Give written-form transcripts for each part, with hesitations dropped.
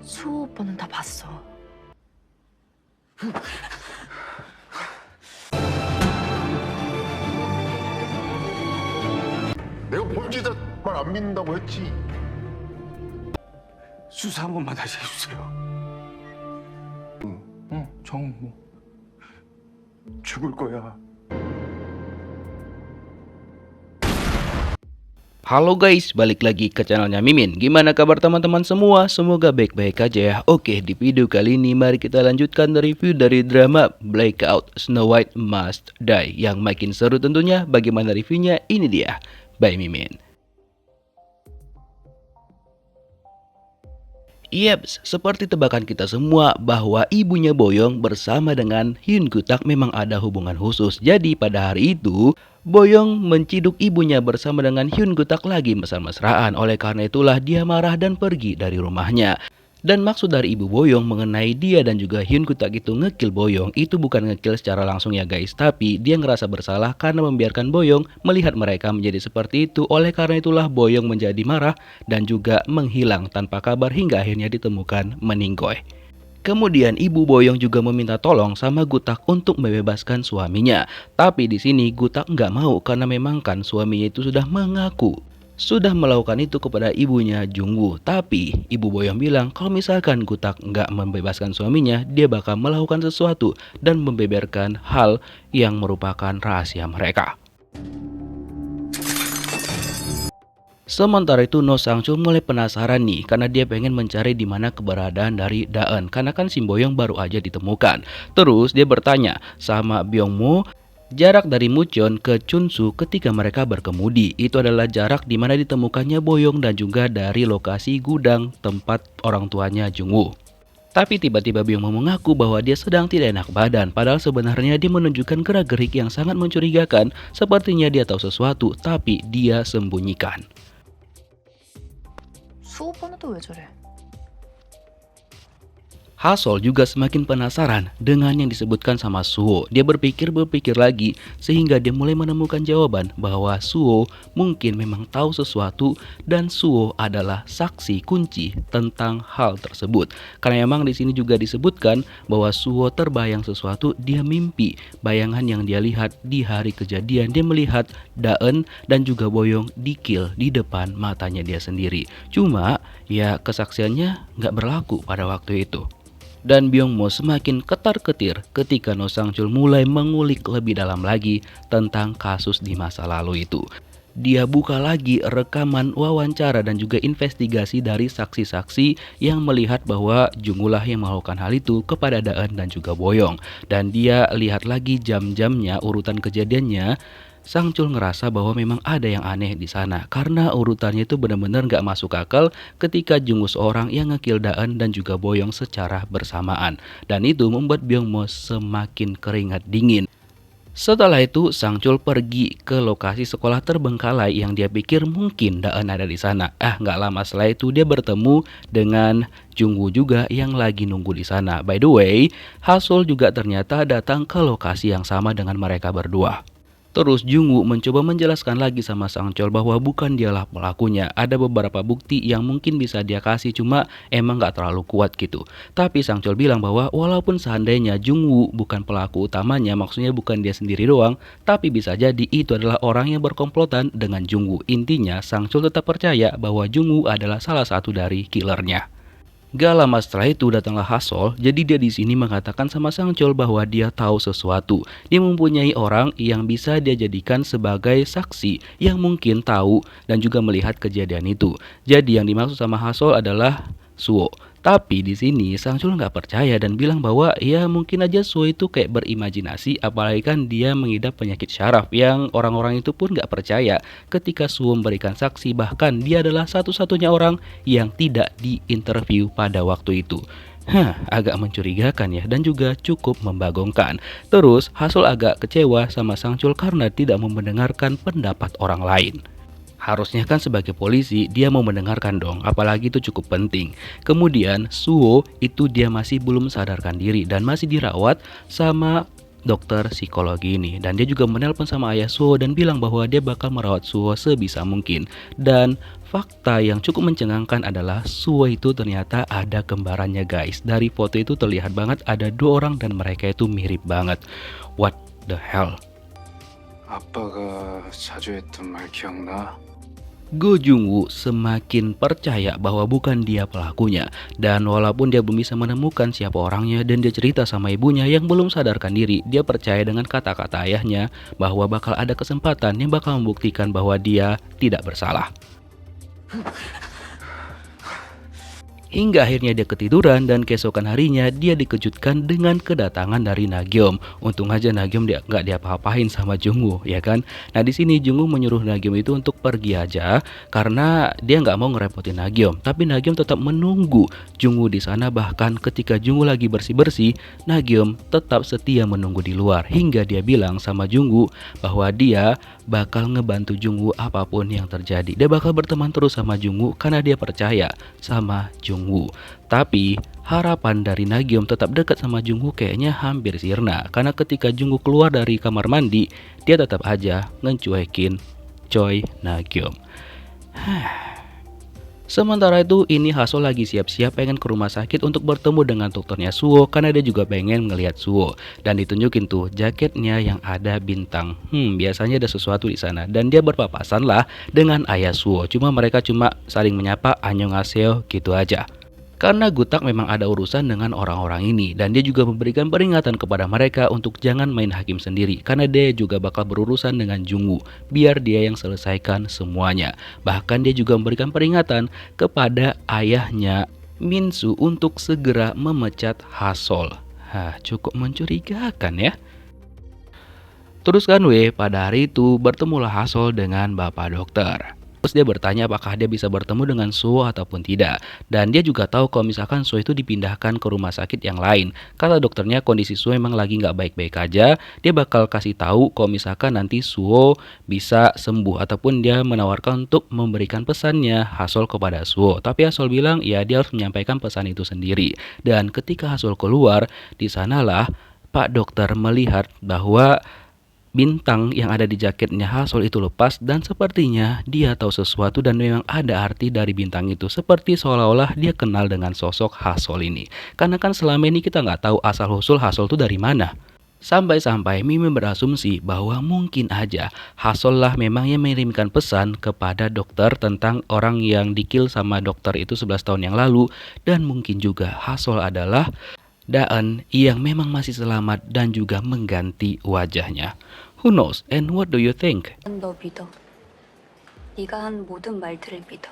수호 오빠는 다 봤어. 내가 범죄자 말 안 믿는다고 했지. 수사 한 번만 다시 해주세요. 정우 죽을 거야. Halo guys, balik lagi ke channelnya Mimin. Gimana kabar teman-teman semua? Semoga baik-baik aja ya. Oke, di video kali ini mari kita lanjutkan review dari drama Blackout Snow White Must Die. Yang makin seru tentunya. Bagaimana reviewnya? Ini dia, by Mimin. Yeps, seperti tebakan kita semua bahwa ibunya Boyong bersama dengan Hyun Kutak memang ada hubungan khusus. Jadi pada hari itu, Boyong menciduk ibunya bersama dengan Hyun Kutak lagi mesra-mesraan. Oleh karena itulah dia marah dan pergi dari rumahnya. Dan maksud dari ibu Boyong mengenai dia dan juga Hyun Kutak itu ngekill Boyong, itu bukan ngekill secara langsung ya guys, tapi dia ngerasa bersalah karena membiarkan Boyong melihat mereka menjadi seperti itu. Oleh karena itulah Boyong menjadi marah dan juga menghilang tanpa kabar hingga akhirnya ditemukan meninggoy. Kemudian ibu Boyong juga meminta tolong sama Gutak untuk membebaskan suaminya. Tapi di sini Gutak nggak mau karena memang kan suaminya itu sudah mengaku sudah melakukan itu kepada ibunya Jungwoo. Tapi ibu Boyong bilang kalau misalkan Gutak nggak membebaskan suaminya, dia bakal melakukan sesuatu dan membeberkan hal yang merupakan rahasia mereka. Sementara itu No Sang-chul mulai penasaran nih karena dia pengen mencari di mana keberadaan dari Daeun karena kan Sim Boyong baru aja ditemukan. Terus dia bertanya sama Byung-mo, jarak dari Mucheon ke Chunsu ketika mereka berkemudi itu adalah jarak di mana ditemukannya Boyong dan juga dari lokasi gudang tempat orang tuanya Jungwoo. Tapi tiba-tiba Byung-mo mengaku bahwa dia sedang tidak enak badan, padahal sebenarnya dia menunjukkan gerak-gerik yang sangat mencurigakan, sepertinya dia tahu sesuatu tapi dia sembunyikan. 수호 오빠는 또 왜 저래? Hasol juga semakin penasaran dengan yang disebutkan sama Suho. Dia berpikir lagi sehingga dia mulai menemukan jawaban bahwa Suho mungkin memang tahu sesuatu dan Suho adalah saksi kunci tentang hal tersebut. Karena memang di sini juga disebutkan bahwa Suho terbayang sesuatu, dia mimpi bayangan yang dia lihat di hari kejadian. Dia melihat Daeun dan juga Boyong di-kill di depan matanya dia sendiri. Cuma ya kesaksiannya nggak berlaku pada waktu itu. Dan Byung-mo semakin ketar-ketir ketika No Sang-chul mulai mengulik lebih dalam lagi tentang kasus di masa lalu itu. Dia buka lagi rekaman wawancara dan juga investigasi dari saksi-saksi yang melihat bahwa Jungwoo lah yang melakukan hal itu kepada Daeun dan juga Boyong. Dan dia lihat lagi jam-jamnya, urutan kejadiannya. Sang-chul ngerasa bahwa memang ada yang aneh di sana karena urutannya itu benar-benar nggak masuk akal ketika Jungwoo seorang yang ngekill Daeun dan juga Boyong secara bersamaan. Dan itu membuat Byung-mo semakin keringat dingin. Setelah itu Sang-chul pergi ke lokasi sekolah terbengkalai yang dia pikir mungkin Daeun ada di sana. Nggak lama setelah itu dia bertemu dengan Jungwoo juga yang lagi nunggu di sana. By the way, Hasol juga ternyata datang ke lokasi yang sama dengan mereka berdua. Terus Jungwoo mencoba menjelaskan lagi sama Sang-chul bahwa bukan dialah pelakunya. Ada beberapa bukti yang mungkin bisa dia kasih cuma emang gak terlalu kuat gitu. Tapi Sang-chul bilang bahwa walaupun seandainya Jungwoo bukan pelaku utamanya, maksudnya bukan dia sendiri doang, tapi bisa jadi itu adalah orang yang berkomplotan dengan Jungwoo. Intinya Sang-chul tetap percaya bahwa Jungwoo adalah salah satu dari killernya. Gak lama setelah itu datanglah Hasol. Jadi dia di sini mengatakan sama Sang-chul bahwa dia tahu sesuatu. Dia mempunyai orang yang bisa dia jadikan sebagai saksi yang mungkin tahu dan juga melihat kejadian itu. Jadi yang dimaksud sama Hasol adalah Suho. Tapi di sini Sang-chul nggak percaya dan bilang bahwa ya mungkin aja Suho itu kayak berimajinasi, apalagi kan dia mengidap penyakit syaraf yang orang-orang itu pun nggak percaya ketika Suho memberikan saksi, bahkan dia adalah satu-satunya orang yang tidak diinterview pada waktu itu. Agak mencurigakan ya dan juga cukup membagongkan. Terus Hasol agak kecewa sama Sang-chul karena tidak mau mendengarkan pendapat orang lain. Harusnya kan sebagai polisi dia mau mendengarkan dong, apalagi itu cukup penting. Kemudian Suho itu dia masih belum sadarkan diri dan masih dirawat sama dokter psikologi ini. Dan dia juga menelpon sama ayah Suho dan bilang bahwa dia bakal merawat Suho sebisa mungkin. Dan fakta yang cukup mencengangkan adalah Suho itu ternyata ada kembarannya guys. Dari foto itu terlihat banget ada 2 orang dan mereka itu mirip banget. What the hell? 아빠가 자주 했던 말 기억나? Go Jung-woo semakin percaya bahwa bukan dia pelakunya. Dan walaupun dia belum bisa menemukan siapa orangnya dan dia cerita sama ibunya yang belum sadarkan diri, dia percaya dengan kata-kata ayahnya bahwa bakal ada kesempatan yang bakal membuktikan bahwa dia tidak bersalah. Hingga akhirnya dia ketiduran dan keesokan harinya dia dikejutkan dengan kedatangan dari Nagyom. Untung aja Nagyom dia nggak diapa-apain sama Jung-woo, ya kan? Nah di sini Jung-woo menyuruh Nagyom itu untuk pergi aja karena dia nggak mau ngerepotin Nagyom. Tapi Nagyom tetap menunggu Jung-woo di sana, bahkan ketika Jung-woo lagi bersih-bersih, Nagyom tetap setia menunggu di luar hingga dia bilang sama Jung-woo bahwa dia bakal ngebantu Jung-woo apapun yang terjadi. Dia bakal berteman terus sama Jung-woo karena dia percaya sama Jung-woo. Tapi harapan dari Nagyom tetap dekat sama Jung-woo kayaknya hampir sirna karena ketika Jung-woo keluar dari kamar mandi, dia tetap aja ngecuekin Choi Nagyom. Sementara itu ini Haso lagi siap-siap pengen ke rumah sakit untuk bertemu dengan dokternya Suho karena dia juga pengen ngelihat Suho. Dan ditunjukin tuh jaketnya yang ada bintang. Biasanya ada sesuatu di sana. Dan dia berpapasan lah dengan ayah Suho. Cuma mereka cuma saling menyapa annyeonghaseyo gitu aja. Karena Gutak memang ada urusan dengan orang-orang ini dan dia juga memberikan peringatan kepada mereka untuk jangan main hakim sendiri karena dia juga bakal berurusan dengan Jung-woo biar dia yang selesaikan semuanya. Bahkan dia juga memberikan peringatan kepada ayahnya Min-soo untuk segera memecat Hasol. Cukup mencurigakan ya. Terus kan pada hari itu bertemulah Hasol dengan bapak dokter. Terus dia bertanya apakah dia bisa bertemu dengan Suho ataupun tidak. Dan dia juga tahu kalau misalkan Suho itu dipindahkan ke rumah sakit yang lain. Kata dokternya kondisi Suho emang lagi nggak baik-baik aja. Dia bakal kasih tahu kalau misalkan nanti Suho bisa sembuh. Ataupun dia menawarkan untuk memberikan pesannya Hasol kepada Suho. Tapi Hasol bilang ya dia harus menyampaikan pesan itu sendiri. Dan ketika Hasol keluar, di sanalah Pak Dokter melihat bahwa bintang yang ada di jaketnya Hasol itu lepas dan sepertinya dia tahu sesuatu dan memang ada arti dari bintang itu. Seperti seolah-olah dia kenal dengan sosok Hasol ini. Karena kan selama ini kita nggak tahu asal-usul Hasol itu dari mana. Sampai-sampai Mimin berasumsi bahwa mungkin aja Hasol lah memang yang mengirimkan pesan kepada dokter tentang orang yang dikill sama dokter itu 11 tahun yang lalu. Dan mungkin juga Hasol adalah Daen yang memang masih selamat dan juga mengganti wajahnya. Who knows? And what do you think? 너 믿어. 네가 한 모든 말들을 믿어.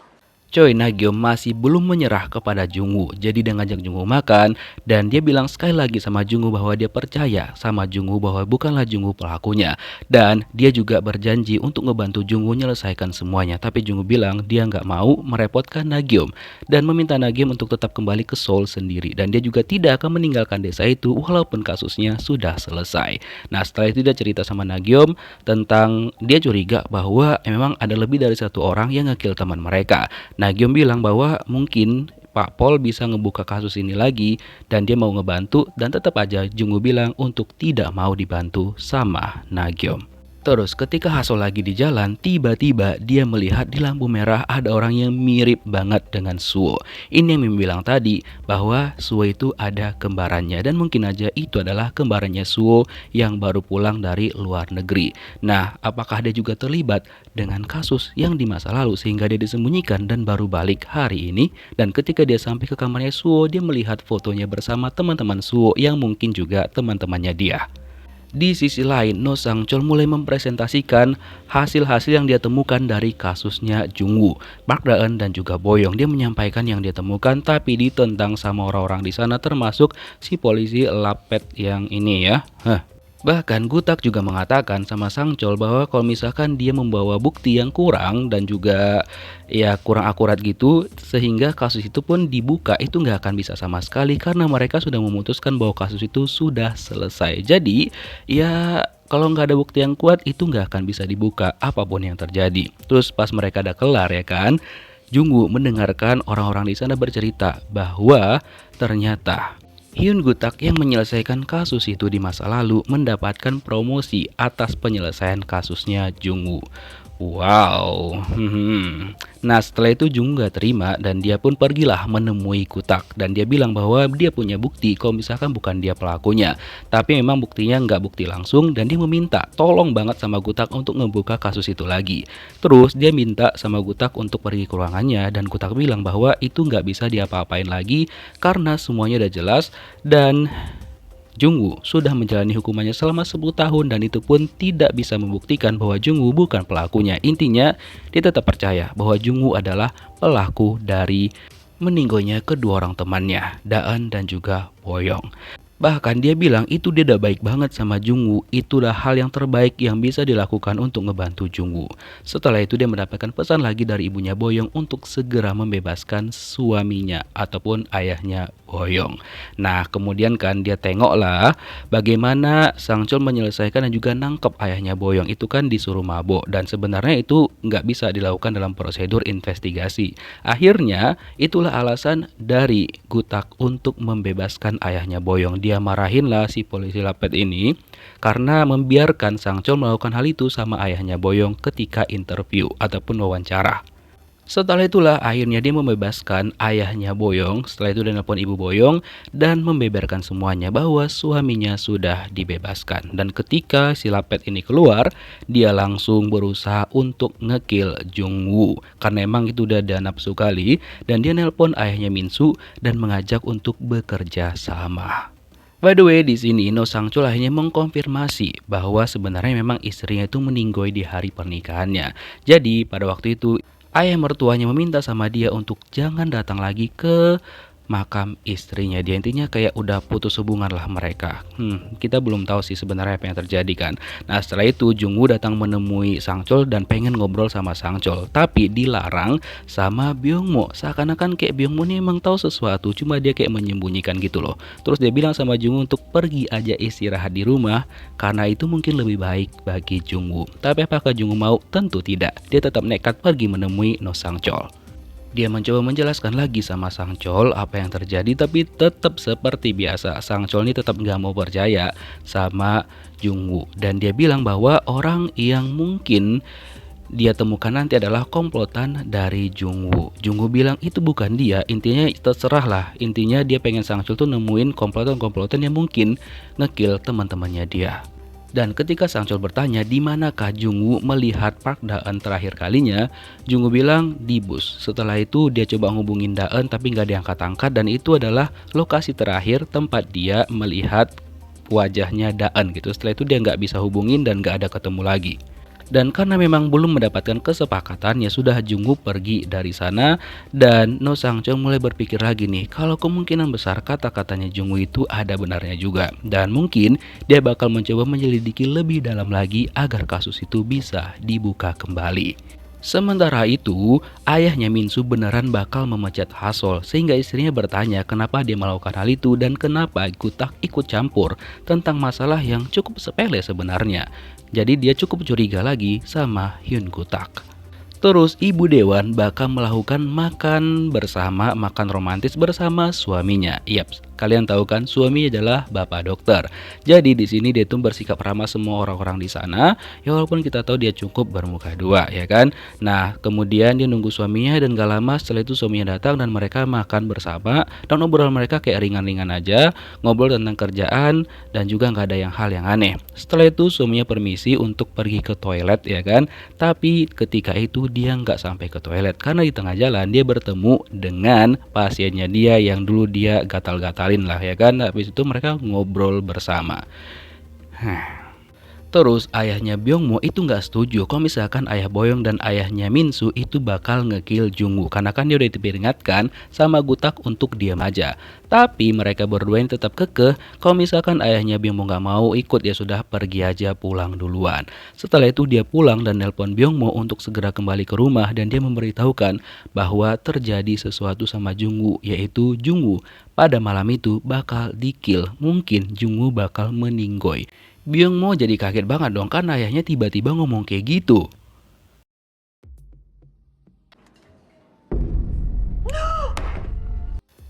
Choi Nagyom masih belum menyerah kepada Jung-woo. Jadi dia ngajak Jung-woo makan dan dia bilang sekali lagi sama Jung-woo bahwa dia percaya sama Jung-woo bahwa bukanlah Jung-woo pelakunya. Dan dia juga berjanji untuk ngebantu Jung-woo menyelesaikan semuanya. Tapi Jung-woo bilang dia nggak mau merepotkan Nagyom dan meminta Nagyom untuk tetap kembali ke Seoul sendiri. Dan dia juga tidak akan meninggalkan desa itu walaupun kasusnya sudah selesai. Nah setelah itu dia cerita sama Nagyom tentang dia curiga bahwa memang ada lebih dari satu orang yang nge-kill teman mereka. Nagyom bilang bahwa mungkin Pak Pol bisa ngebuka kasus ini lagi dan dia mau ngebantu dan tetap aja Jung-woo bilang untuk tidak mau dibantu sama Nagyom. Terus ketika Hasol lagi di jalan, tiba-tiba dia melihat di lampu merah ada orang yang mirip banget dengan Suho. Ini yang Mim bilang tadi bahwa Suho itu ada kembarannya dan mungkin aja itu adalah kembarannya Suho yang baru pulang dari luar negeri. Nah, apakah dia juga terlibat dengan kasus yang di masa lalu sehingga dia disembunyikan dan baru balik hari ini? Dan ketika dia sampai ke kamarnya Suho, dia melihat fotonya bersama teman-teman Suho yang mungkin juga teman-temannya dia. Di sisi lain, No Sang-chol mulai mempresentasikan hasil-hasil yang dia temukan dari kasusnya Jung-woo. Park Da-eun dan juga Boyong dia menyampaikan yang dia temukan tapi ditentang sama orang-orang di sana termasuk si polisi Lapet yang ini ya. Bahkan Gutak juga mengatakan sama Sang-chol bahwa kalau misalkan dia membawa bukti yang kurang dan juga ya kurang akurat gitu sehingga kasus itu pun dibuka itu nggak akan bisa sama sekali karena mereka sudah memutuskan bahwa kasus itu sudah selesai. Jadi ya kalau nggak ada bukti yang kuat itu nggak akan bisa dibuka apapun yang terjadi. Terus pas mereka udah kelar ya kan, Jung-woo mendengarkan orang-orang di sana bercerita bahwa ternyata Hyun Gutak yang menyelesaikan kasus itu di masa lalu mendapatkan promosi atas penyelesaian kasusnya Jungwoo. Wow. Nah setelah itu Jungwoo gak terima dan dia pun pergilah menemui Gutak. Dan dia bilang bahwa dia punya bukti kalau misalkan bukan dia pelakunya. Tapi memang buktinya nggak bukti langsung dan dia meminta tolong banget sama Gutak untuk ngebuka kasus itu lagi. Terus dia minta sama Gutak untuk pergi ke ruangannya dan Gutak bilang bahwa itu nggak bisa diapa-apain lagi karena semuanya udah jelas dan Jungwoo sudah menjalani hukumannya selama 10 tahun dan itu pun tidak bisa membuktikan bahwa Jungwoo bukan pelakunya. Intinya dia tetap percaya bahwa Jungwoo adalah pelaku dari meninggalnya kedua orang temannya, Daeun dan juga Boyoung. Bahkan dia bilang itu dia udah baik banget sama Jungwoo, itulah hal yang terbaik yang bisa dilakukan untuk ngebantu Jungwoo. Setelah itu dia mendapatkan pesan lagi dari ibunya Boyoung untuk segera membebaskan suaminya ataupun ayahnya Boyoung. Nah kemudian kan dia tengoklah bagaimana Sang Chol menyelesaikan dan juga nangkep ayahnya Boyoung itu kan disuruh mabok dan sebenarnya itu nggak bisa dilakukan dalam prosedur investigasi. Akhirnya itulah alasan dari Gutak untuk membebaskan ayahnya Boyoung. Dia marahin lah si polisi lapet ini karena membiarkan Sang Chol melakukan hal itu sama ayahnya Boyoung ketika interview ataupun wawancara. Setelah itulah akhirnya dia membebaskan ayahnya Boyoung. Setelah itu dia nelpon ibu Boyoung dan membeberkan semuanya bahwa suaminya sudah dibebaskan. Dan ketika si lapet ini keluar, dia langsung berusaha untuk ngekill Jungwoo karena emang itu udah ada nafsu kali. Dan dia nelpon ayahnya Minsu dan mengajak untuk bekerja sama. By the way, di sini No Sang Chol akhirnya mengkonfirmasi bahwa sebenarnya memang istrinya itu meninggoy di hari pernikahannya. Jadi pada waktu itu ayah mertuanya meminta sama dia untuk jangan datang lagi ke makam istrinya. Dia intinya kayak udah putus hubungan lah mereka. Kita belum tahu sih sebenarnya apa yang terjadi kan. Nah setelah itu Jungwoo datang menemui Sang Chol dan pengen ngobrol sama Sang Chol, tapi dilarang sama Byungmo. Seakan-akan kayak Byungmo nih emang tahu sesuatu, cuma dia kayak menyembunyikan gitu loh. Terus dia bilang sama Jungwoo untuk pergi aja istirahat di rumah karena itu mungkin lebih baik bagi Jungwoo. Tapi apakah Jungwoo mau? Tentu tidak. Dia tetap nekat pergi menemui No Sang Chol. Dia mencoba menjelaskan lagi sama Sang Chol apa yang terjadi, tapi tetap seperti biasa Sang Chol ini tetap nggak mau percaya sama Jungwoo. Dan dia bilang bahwa orang yang mungkin dia temukan nanti adalah komplotan dari Jungwoo. Jungwoo bilang itu bukan dia, intinya terserah lah. Intinya dia pengen Sang Chol tuh nemuin komplotan-komplotan yang mungkin ngekill teman-temannya dia. Dan ketika Sang Chol bertanya di manakah Jungwoo melihat Park Daeun terakhir kalinya, Jungwoo bilang di bus. Setelah itu dia coba ngubungin Daeun tapi nggak diangkat-angkat dan itu adalah lokasi terakhir tempat dia melihat wajahnya Daeun gitu. Setelah itu dia nggak bisa hubungin dan nggak ada ketemu lagi. Dan karena memang belum mendapatkan kesepakatan ya sudah Jungwoo pergi dari sana dan No Sang Chol mulai berpikir lagi nih kalau kemungkinan besar kata-katanya Jungwoo itu ada benarnya juga dan mungkin dia bakal mencoba menyelidiki lebih dalam lagi agar kasus itu bisa dibuka kembali. Sementara itu, ayahnya Minsu beneran bakal memecat Hasol sehingga istrinya bertanya kenapa dia melakukan hal itu dan kenapa Gutak ikut campur tentang masalah yang cukup sepele sebenarnya. Jadi dia cukup curiga lagi sama Hyun Gutak. Terus ibu dewan bakal melakukan makan bersama, makan romantis bersama suaminya. Yaps, kalian tahu kan suaminya adalah bapak dokter. Jadi di sini dia tuh bersikap ramah semua orang-orang di sana. Ya walaupun kita tahu dia cukup bermuka dua, ya kan. Nah kemudian dia nunggu suaminya dan gak lama setelah itu suaminya datang dan mereka makan bersama. Dan obrolan mereka kayak ringan-ringan aja, ngobrol tentang kerjaan dan juga nggak ada hal yang aneh. Setelah itu suaminya permisi untuk pergi ke toilet, ya kan. Tapi ketika itu dia nggak sampai ke toilet karena di tengah jalan dia bertemu dengan pasiennya dia yang dulu dia gatal-gatalin lah, ya kan. Habis itu mereka ngobrol bersama. Terus ayahnya Byungmo itu nggak setuju kalau misalkan ayah Boyoung dan ayahnya Minsu itu bakal ngekill Jungwoo karena kan dia udah diperingatkan sama Gutak untuk diam aja. Tapi mereka berdua ini tetap kekeh kalau misalkan ayahnya Byungmo nggak mau ikut ya sudah pergi aja pulang duluan. Setelah itu dia pulang dan nelpon Byungmo untuk segera kembali ke rumah dan dia memberitahukan bahwa terjadi sesuatu sama Jungwoo, yaitu Jungwoo pada malam itu bakal di-kill. Mungkin Jungwoo bakal meninggoy. Byungmo jadi kaget banget dong kan ayahnya tiba-tiba ngomong kayak gitu.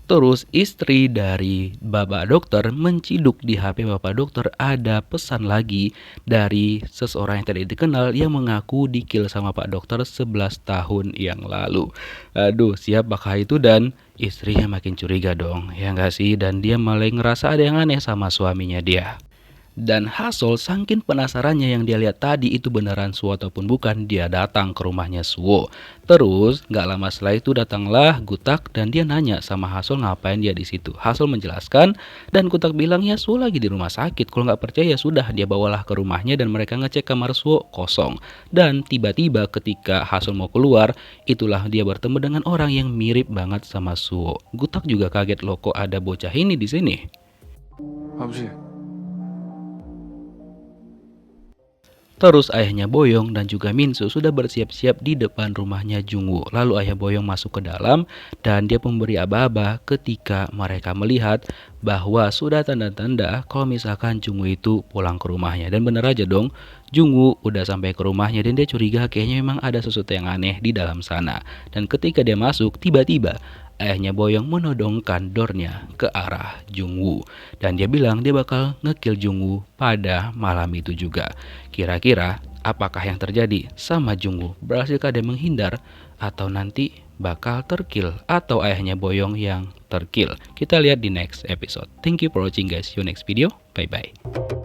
Terus istri dari bapak dokter menciduk di HP bapak dokter ada pesan lagi dari seseorang yang tidak dikenal yang mengaku di-kill sama pak dokter 11 tahun yang lalu. Aduh, siapakah itu? Dan istrinya makin curiga dong, ya nggak sih? Dan dia mulai ngerasa ada yang aneh sama suaminya dia. Dan Hasol saking penasarannya yang dia lihat tadi itu beneran Suo ataupun bukan, dia datang ke rumahnya Suo. Terus nggak lama setelah itu datanglah Gutak dan dia nanya sama Hasol ngapain dia di situ. Hasol menjelaskan dan Gutak bilang ya Suo lagi di rumah sakit. Kalau nggak percaya sudah dia bawalah ke rumahnya dan mereka ngecek kamar Suo kosong. Dan tiba-tiba ketika Hasol mau keluar, itulah dia bertemu dengan orang yang mirip banget sama Suo. Gutak juga kaget loh kok ada bocah ini di sini. 아버지, Terus ayahnya Boyong dan juga Minsu sudah bersiap-siap di depan rumahnya Jungwoo. Lalu ayah Boyong masuk ke dalam dan dia memberi aba-aba ketika mereka melihat bahwa sudah tanda-tanda kalau misalkan Jungwoo itu pulang ke rumahnya. Dan bener aja dong, Jungwoo udah sampai ke rumahnya dan dia curiga kayaknya memang ada sesuatu yang aneh di dalam sana. Dan ketika dia masuk, tiba-tiba ayahnya Boyong menodongkan dornya ke arah Jungwoo. Dan dia bilang dia bakal ngekill Jungwoo pada malam itu juga. Kira-kira apakah yang terjadi sama Jungwoo? Berhasilkah dia menghindar atau nanti bakal terkill atau ayahnya Boyong yang terkill? Kita lihat di next episode. Thank you for watching guys. See you next video. Bye bye.